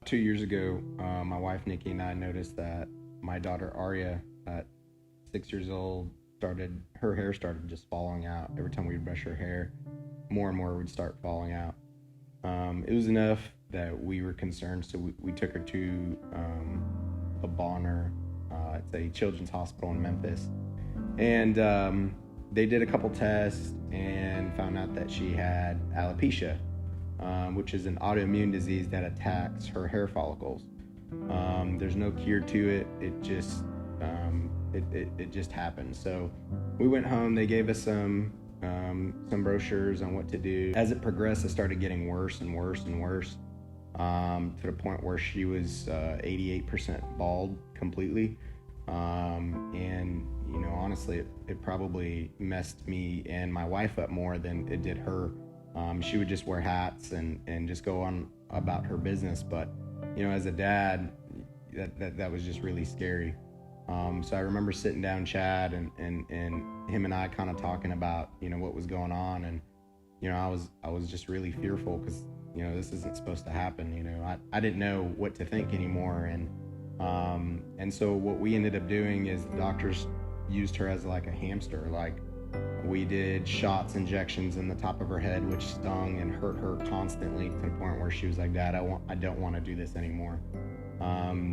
2 years ago, my wife Nikki and I noticed that my daughter Aria, at 6 years old, her hair started just falling out. Every time we'd brush her hair, more and more would start falling out. It was enough that we were concerned, so we took her to a Bonner. It's a children's hospital in Memphis, and they did a couple tests and found out that she had alopecia, which is an autoimmune disease that attacks her hair follicles. There's no cure to it. It just happened. So we went home. They gave us some brochures on what to do. As it progressed, it started getting worse and worse and worse, to the point where she was 88% bald completely. And honestly, it probably messed me and my wife up more than it did her. She would just wear hats and just go on about her business. But, as a dad, that was just really scary. So I remember sitting down Chad and him and I kind of talking about, what was going on. And, I was just really fearful because, this isn't supposed to happen. I didn't know what to think anymore. And so what we ended up doing is the doctors used her as like a hamster. Like, we did shots, injections in the top of her head, which stung and hurt her constantly, to the point where she was like, Dad, I don't want to do this anymore.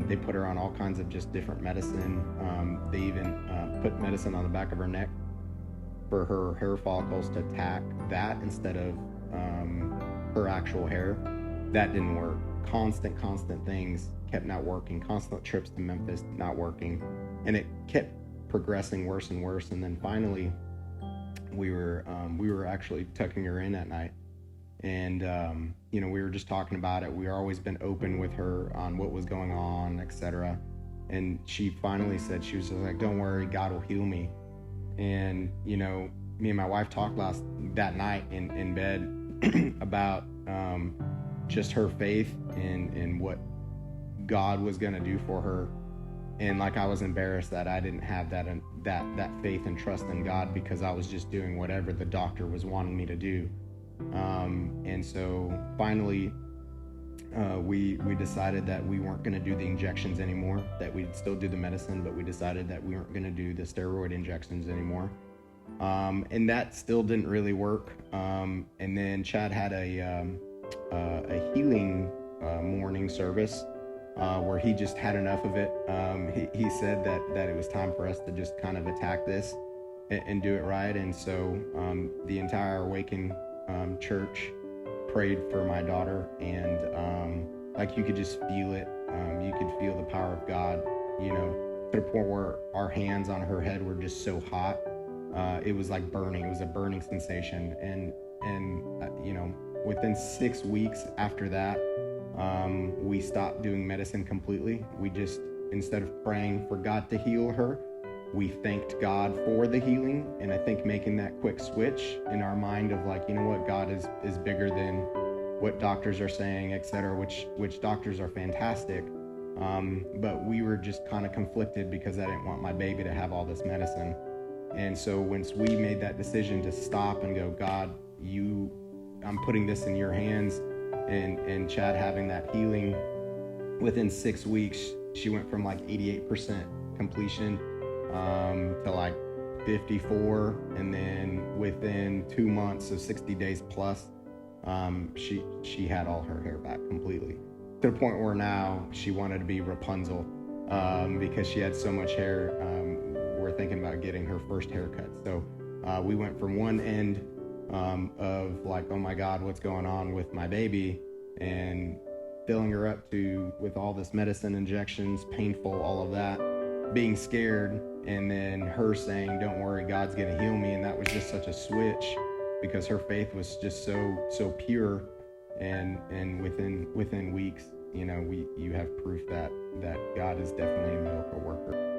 They put her on all kinds of just different medicine. They even put medicine on the back of her neck for her hair follicles to attack that instead of her actual hair. That didn't work. Constant things kept not working. Constant trips to Memphis not working, and it kept progressing worse and worse. And then finally, we were actually tucking her in at night, and we were just talking about it. We always been open with her on what was going on, etc. And she finally said, she was just like, "Don't worry, God will heal me." And me and my wife talked that night in bed about just her faith in what God was going to do for her. And like, I was embarrassed that I didn't have that faith and trust in God, because I was just doing whatever the doctor was wanting me to do. And so finally, we decided that we weren't going to do the injections anymore, that we'd still do the medicine, but we decided that we weren't going to do the steroid injections anymore. And that still didn't really work. And then Chad had a healing morning service, where he just had enough of it. He said that it was time for us to just kind of attack this and do it right. And so the entire Awaken church prayed for my daughter, and like, you could just feel it. You could feel the power of God, to the point where our hands on her head were just so hot. It was like burning. It was a burning sensation. And within 6 weeks after that, we stopped doing medicine completely. We just, instead of praying for God to heal her, we thanked God for the healing. And I think making that quick switch in our mind of like, what, God is bigger than what doctors are saying, etc., which doctors are fantastic. But we were just kind of conflicted, because I didn't want my baby to have all this medicine. And so once we made that decision to stop and go, God, I'm putting this in your hands, and Chad having that healing, within 6 weeks, she went from like 88% completion to like 54, and then within 2 months, so 60 days plus, she had all her hair back completely, to the point where now she wanted to be Rapunzel, because she had so much hair. We're thinking about getting her first haircut. So we went from one end of like, oh my God, what's going on with my baby, and filling her up with all this medicine, injections, painful, all of that, being scared, and then her saying, don't worry, God's gonna heal me. And that was just such a switch, because her faith was just so pure. And within weeks, you have proof that God is definitely a miracle worker.